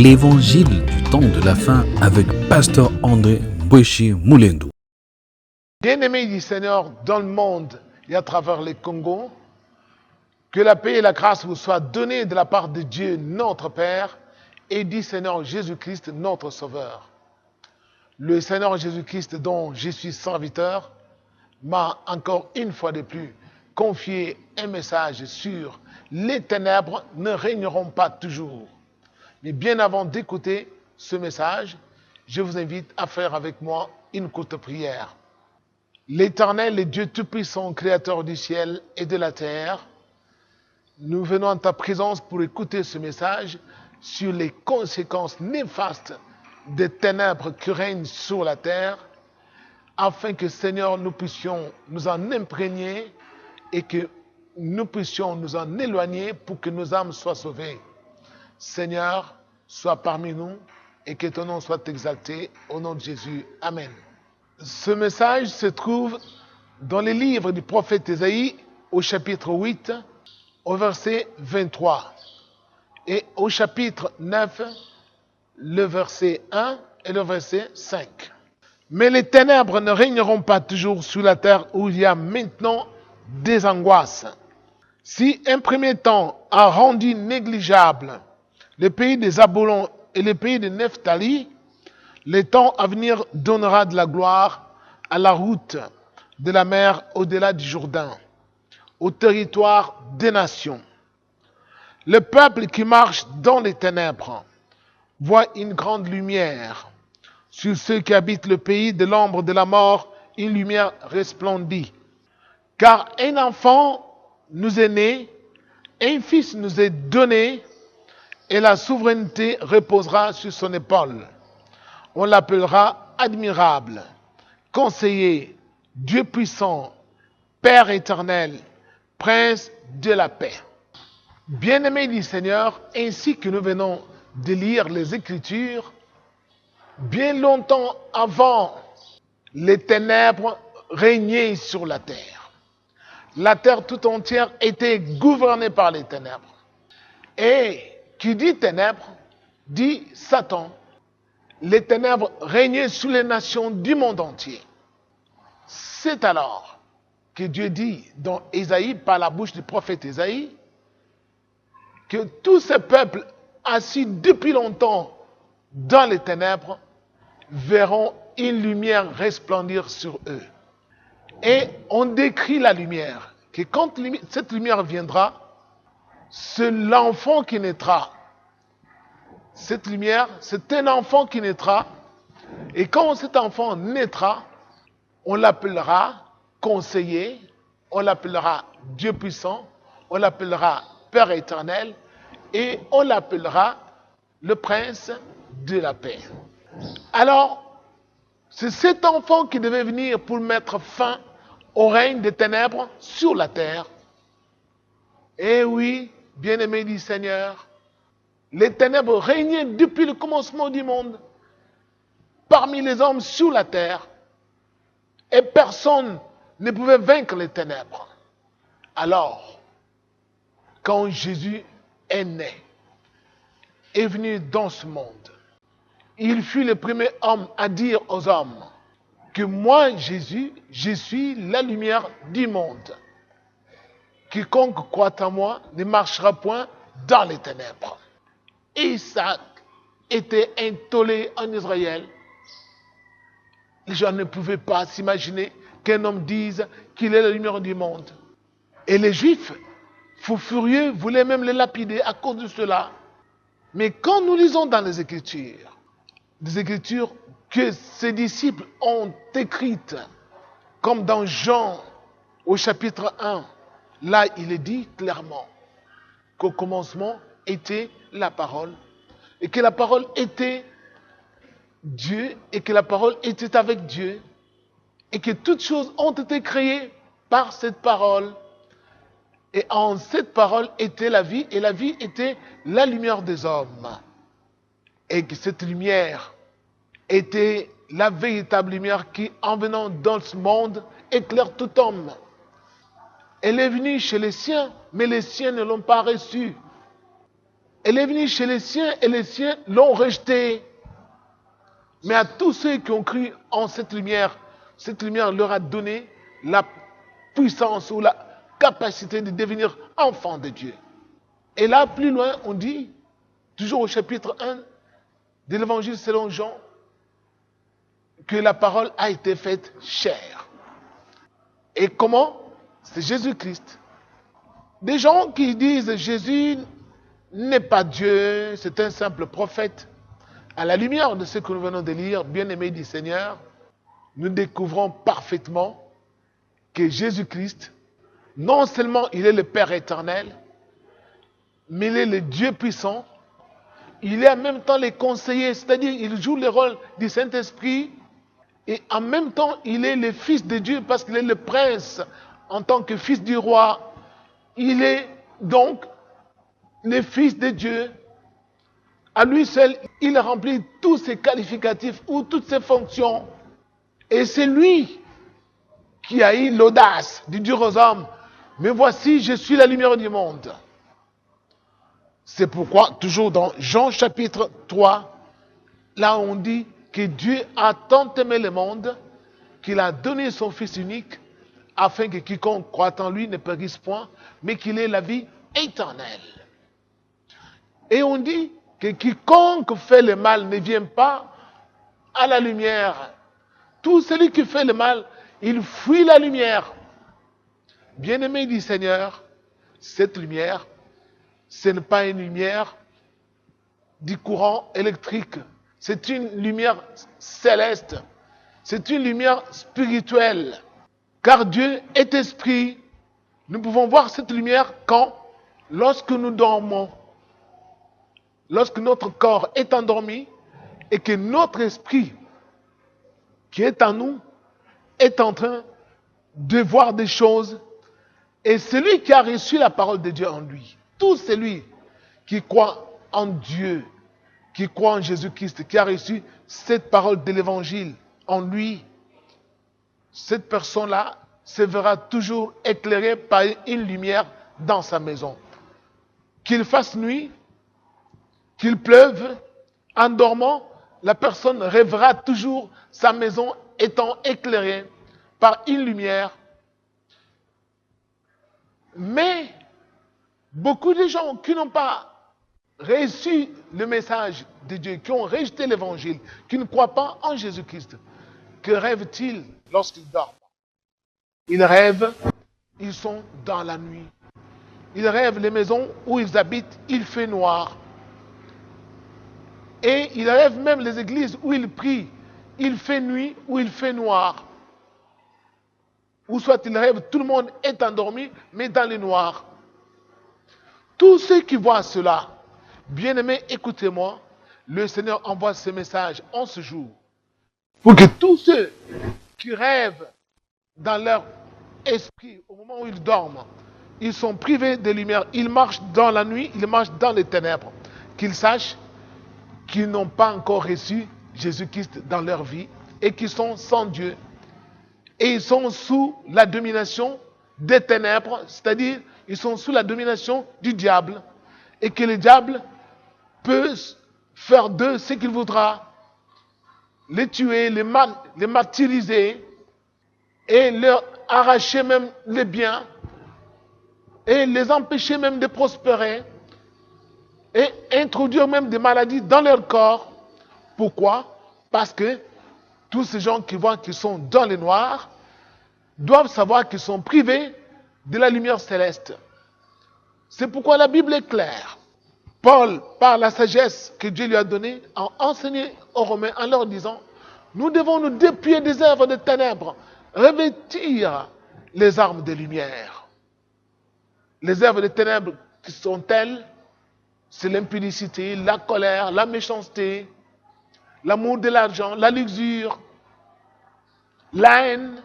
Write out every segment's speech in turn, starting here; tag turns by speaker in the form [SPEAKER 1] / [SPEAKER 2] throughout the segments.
[SPEAKER 1] l'évangile du temps de la fin avec Pasteur André Mbweshi Moulendou.
[SPEAKER 2] Bien-aimés du Seigneur dans le monde et à travers les Congos, que la paix et la grâce vous soient données de la part de Dieu notre Père et du Seigneur Jésus-Christ notre Sauveur. Le Seigneur Jésus-Christ dont je suis serviteur m'a encore une fois de plus confié un message sur les ténèbres ne régneront pas toujours. Mais bien avant d'écouter ce message, je vous invite à faire avec moi une courte prière. L'Éternel, le Dieu Tout-Puissant, Créateur du ciel et de la terre, nous venons en ta présence pour écouter ce message sur les conséquences néfastes des ténèbres qui règnent sur la terre, afin que, Seigneur, nous puissions nous en imprégner et que nous puissions nous en éloigner pour que nos âmes soient sauvées. Seigneur, sois parmi nous et que ton nom soit exalté au nom de Jésus. Amen. Ce message se trouve dans les livres du prophète Ésaïe au chapitre 8, au verset 23 et au chapitre 9, le verset 1 et le verset 5. Mais les ténèbres ne régneront pas toujours sur la terre où il y a maintenant des angoisses. Si un premier temps a rendu négligeable le pays des Zabulon et le pays de Nephtali, le temps à venir donnera de la gloire à la route de la mer au-delà du Jourdain, au territoire des nations. Le peuple qui marche dans les ténèbres voit une grande lumière. Sur ceux qui habitent le pays de l'ombre de la mort, une lumière resplendit. Car un enfant nous est né, un fils nous est donné, et la souveraineté reposera sur son épaule. On l'appellera admirable, conseiller, Dieu puissant, Père éternel, Prince de la paix. Bien-aimés du Seigneur, ainsi que nous venons de lire les Écritures, bien longtemps avant, les ténèbres régnaient sur la terre. La terre tout entière était gouvernée par les ténèbres. Et qui dit ténèbres, dit Satan. Les ténèbres régnaient sur les nations du monde entier. C'est alors que Dieu dit dans Ésaïe, par la bouche du prophète Ésaïe, que tous ces peuples assis depuis longtemps dans les ténèbres verront une lumière resplendir sur eux. Et on décrit la lumière, que quand cette lumière viendra, c'est l'enfant qui naîtra. Cette lumière, c'est un enfant qui naîtra. Et quand cet enfant naîtra, on l'appellera conseiller, on l'appellera Dieu puissant, on l'appellera Père éternel et on l'appellera le Prince de la paix. Alors, c'est cet enfant qui devait venir pour mettre fin au règne des ténèbres sur la terre. Et oui, bien-aimés du Seigneur, les ténèbres régnaient depuis le commencement du monde, parmi les hommes sur la terre, et personne ne pouvait vaincre les ténèbres. Alors, quand Jésus est né, est venu dans ce monde, il fut le premier homme à dire aux hommes que moi, Jésus, je suis la lumière du monde. Quiconque croit en moi ne marchera point dans les ténèbres. Isaac était un tollé en Israël. Les gens ne pouvaient pas s'imaginer qu'un homme dise qu'il est la lumière du monde. Et les Juifs, fous furieux, voulaient même le lapider à cause de cela. Mais quand nous lisons dans les Écritures, des Écritures que ses disciples ont écrites, comme dans Jean au chapitre 1, là il est dit clairement qu'au commencement était la parole, et que la parole était Dieu, et que la parole était avec Dieu, et que toutes choses ont été créées par cette parole. Et en cette parole était la vie, et la vie était la lumière des hommes. Et que cette lumière était la véritable lumière qui, en venant dans ce monde, éclaire tout homme. Elle est venue chez les siens, mais les siens ne l'ont pas reçue. Elle est venue chez les siens et les siens l'ont rejetée. Mais à tous ceux qui ont cru en cette lumière leur a donné la puissance ou la capacité de devenir enfants de Dieu. Et là, plus loin, on dit, toujours au chapitre 1 de l'évangile selon Jean, que la parole a été faite chair. Et comment? C'est Jésus-Christ. Des gens qui disent Jésus n'est pas Dieu, c'est un simple prophète. À la lumière de ce que nous venons de lire, bien-aimés du Seigneur, nous découvrons parfaitement que Jésus-Christ, non seulement il est le Père éternel, mais il est le Dieu puissant, il est en même temps le conseiller, c'est-à-dire il joue le rôle du Saint-Esprit, et en même temps il est le Fils de Dieu parce qu'il est le prince en tant que fils du roi. Il est donc le Fils de Dieu. À lui seul, il remplit tous ses qualificatifs ou toutes ses fonctions. Et c'est lui qui a eu l'audace de dire aux hommes, mais voici, je suis la lumière du monde. C'est pourquoi, toujours dans Jean chapitre 3, là on dit que Dieu a tant aimé le monde qu'il a donné son Fils unique afin que quiconque croit en lui ne périsse point, mais qu'il ait la vie éternelle. Et on dit que quiconque fait le mal ne vient pas à la lumière. Tout celui qui fait le mal, il fuit la lumière. Bien-aimé du Seigneur, cette lumière, ce n'est pas une lumière du courant électrique. C'est une lumière céleste. C'est une lumière spirituelle. Car Dieu est esprit. Nous pouvons voir cette lumière quand, lorsque nous dormons, lorsque notre corps est endormi et que notre esprit qui est en nous est en train de voir des choses. Et celui qui a reçu la parole de Dieu en lui, tout celui qui croit en Dieu, qui croit en Jésus-Christ, qui a reçu cette parole de l'évangile en lui, cette personne-là se verra toujours éclairée par une lumière dans sa maison. Qu'il fasse nuit, qu'il pleuve, en dormant, la personne rêvera toujours sa maison étant éclairée par une lumière. Mais beaucoup de gens qui n'ont pas reçu le message de Dieu, qui ont rejeté l'évangile, qui ne croient pas en Jésus-Christ, que rêvent-ils lorsqu'ils dorment? Ils rêvent, ils sont dans la nuit. Ils rêvent les maisons où ils habitent, il fait noir. Et ils rêvent même les églises où ils prient, il fait nuit ou il fait noir. Ou soit ils rêvent, tout le monde est endormi, mais dans le noir. Tous ceux qui voient cela, bien-aimés, écoutez-moi, le Seigneur envoie ce message en ce jour pour que tous ceux qui rêvent dans leur esprit au moment où ils dorment, ils sont privés de lumière, ils marchent dans la nuit, ils marchent dans les ténèbres, qu'ils sachent qu'ils n'ont pas encore reçu Jésus-Christ dans leur vie et qu'ils sont sans Dieu. Et ils sont sous la domination des ténèbres, c'est-à-dire ils sont sous la domination du diable. Et que le diable peut faire d'eux ce qu'il voudra, les tuer, les martyriser, et leur arracher même les biens, et les empêcher même de prospérer, et introduire même des maladies dans leur corps. Pourquoi? Parce que tous ces gens qui voient qu'ils sont dans le noir doivent savoir qu'ils sont privés de la lumière céleste. C'est pourquoi la Bible est claire. Paul, par la sagesse que Dieu lui a donnée, a enseigné aux Romains en leur disant, nous devons nous dépouiller des œuvres de ténèbres, revêtir les armes de lumière. Les œuvres de ténèbres qui sont telles, c'est l'impudicité, la colère, la méchanceté, l'amour de l'argent, la luxure, la haine,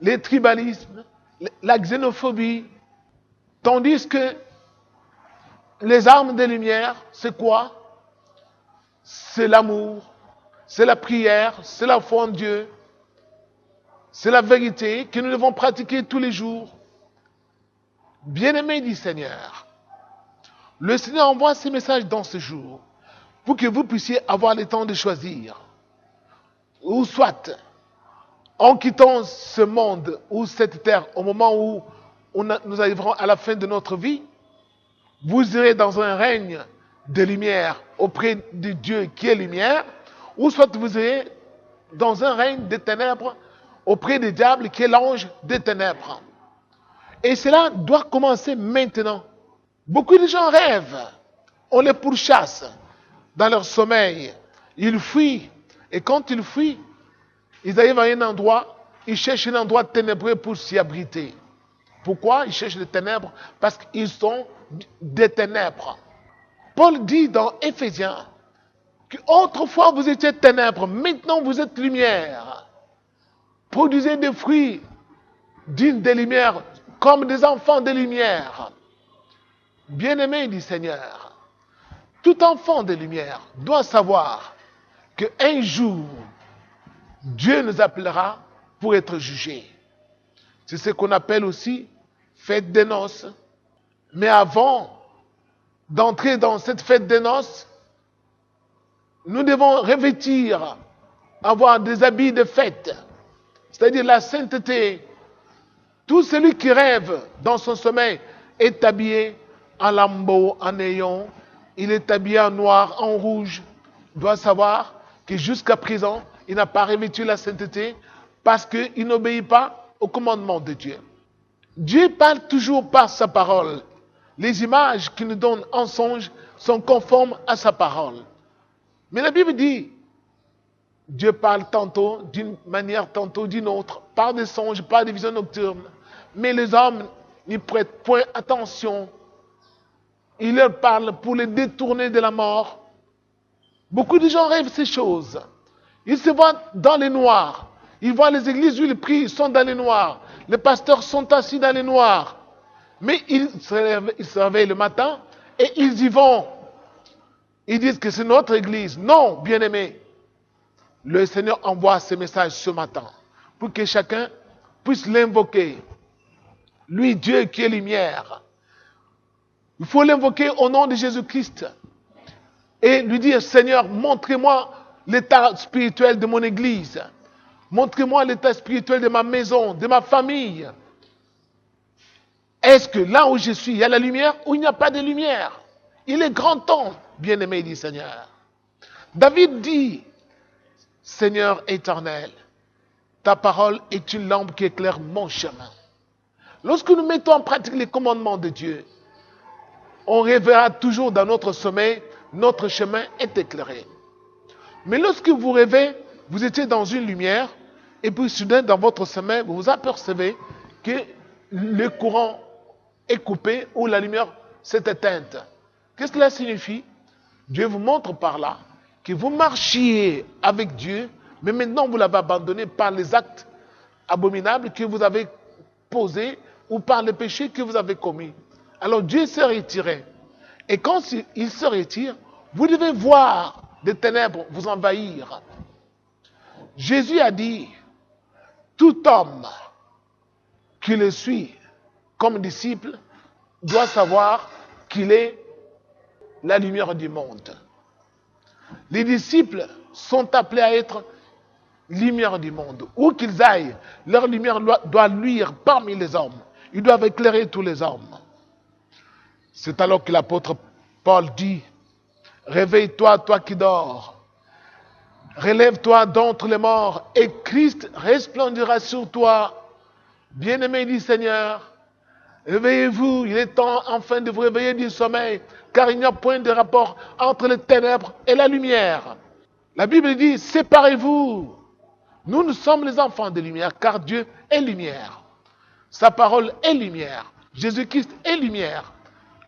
[SPEAKER 2] les tribalismes, la xénophobie. Tandis que les armes de lumière, c'est quoi? C'est l'amour, c'est la prière, c'est la foi en Dieu, c'est la vérité que nous devons pratiquer tous les jours. Bien-aimés du Seigneur, Le Seigneur envoie ces messages dans ce jour pour que vous puissiez avoir le temps de choisir. Ou soit, en quittant ce monde ou cette terre, au moment où nous arriverons à la fin de notre vie, vous irez dans un règne de lumière auprès de Dieu qui est lumière, ou soit vous irez dans un règne de ténèbres auprès du diable qui est l'ange des ténèbres. Et cela doit commencer maintenant. Beaucoup de gens rêvent, on les pourchasse dans leur sommeil, ils fuient, et quand ils fuient, ils arrivent à un endroit, ils cherchent un endroit ténébreux pour s'y abriter. Pourquoi ils cherchent les ténèbres? Parce qu'ils sont des ténèbres. Paul dit dans Éphésiens qu'autrefois vous étiez ténèbres, maintenant vous êtes lumière. Produisez des fruits dignes des lumières, comme des enfants de lumière. Bien-aimé du Seigneur, tout enfant de lumière doit savoir qu'un jour, Dieu nous appellera pour être jugés. C'est ce qu'on appelle aussi fête des noces. Mais avant d'entrer dans cette fête des noces, nous devons revêtir, avoir des habits de fête, c'est-à-dire la sainteté. Tout celui qui rêve dans son sommeil est habillé en lambeau, en néon, il est habillé en noir, en rouge. Il doit savoir que jusqu'à présent, il n'a pas revêtu la sainteté parce qu'il n'obéit pas au commandement de Dieu. Dieu parle toujours par sa parole. Les images qu'il nous donne en songe sont conformes à sa parole. Mais la Bible dit, Dieu parle tantôt d'une manière, tantôt d'une autre, par des songes, par des visions nocturnes. Mais les hommes n'y prêtent point attention. Il leur parle pour les détourner de la mort. Beaucoup de gens rêvent ces choses. Ils se voient dans les noirs. Ils voient les églises où ils prient, ils sont dans les noirs. Les pasteurs sont assis dans les noirs. Mais ils se réveillent le matin et ils y vont. Ils disent que c'est notre église. Non, bien-aimés. Le Seigneur envoie ce message ce matin pour que chacun puisse l'invoquer. Lui, Dieu qui est lumière. Il faut l'invoquer au nom de Jésus-Christ et lui dire, Seigneur, montrez-moi l'état spirituel de mon église. Montrez-moi l'état spirituel de ma maison, de ma famille. Est-ce que là où je suis, il y a la lumière ou il n'y a pas de lumière? Il est grand temps, bien-aimé du Seigneur. David dit, Seigneur éternel, ta parole est une lampe qui éclaire mon chemin. Lorsque nous mettons en pratique les commandements de Dieu, on rêvera toujours dans notre sommeil, notre chemin est éclairé. Mais lorsque vous rêvez, vous étiez dans une lumière, et puis soudain dans votre sommeil, vous vous apercevez que le courant est coupé ou la lumière s'est éteinte. Qu'est-ce que cela signifie? Dieu vous montre par là que vous marchiez avec Dieu, mais maintenant vous l'avez abandonné par les actes abominables que vous avez posés ou par les péchés que vous avez commis. Alors Dieu s'est retiré. Et quand il se retire, vous devez voir des ténèbres vous envahir. Jésus a dit, tout homme qui le suit comme disciple doit savoir qu'il est la lumière du monde. Les disciples sont appelés à être lumière du monde. Où qu'ils aillent, leur lumière doit luire parmi les hommes. Ils doivent éclairer tous les hommes. C'est alors que l'apôtre Paul dit, réveille-toi, toi qui dors. Relève-toi d'entre les morts et Christ resplendira sur toi. Bien-aimé du Seigneur, réveillez-vous, il est temps enfin de vous réveiller du sommeil, car il n'y a point de rapport entre les ténèbres et la lumière. La Bible dit, séparez-vous. Nous sommes les enfants de lumière, car Dieu est lumière. Sa parole est lumière. Jésus-Christ est lumière.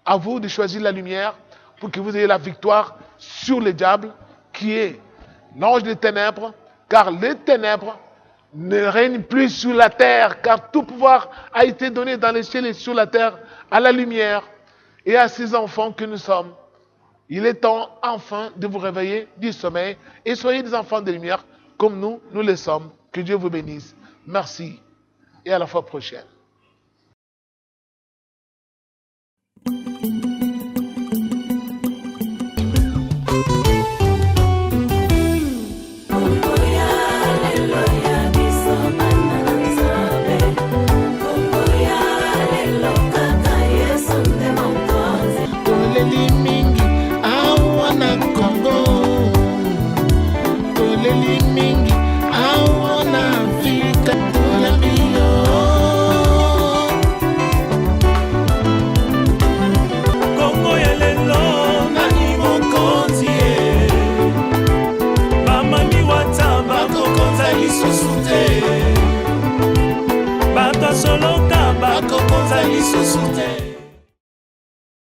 [SPEAKER 2] À vous de choisir la lumière pour que vous ayez la victoire sur le diable, qui est l'ange des ténèbres, car les ténèbres ne règnent plus sur la terre, car tout pouvoir a été donné dans les cieux et sur la terre à la lumière et à ces enfants que nous sommes. Il est temps enfin de vous réveiller du sommeil et soyez des enfants de lumière comme nous le sommes. Que Dieu vous bénisse. Merci et à la fois prochaine.
[SPEAKER 3] lisusu te bato soloka bakokonza lisusu te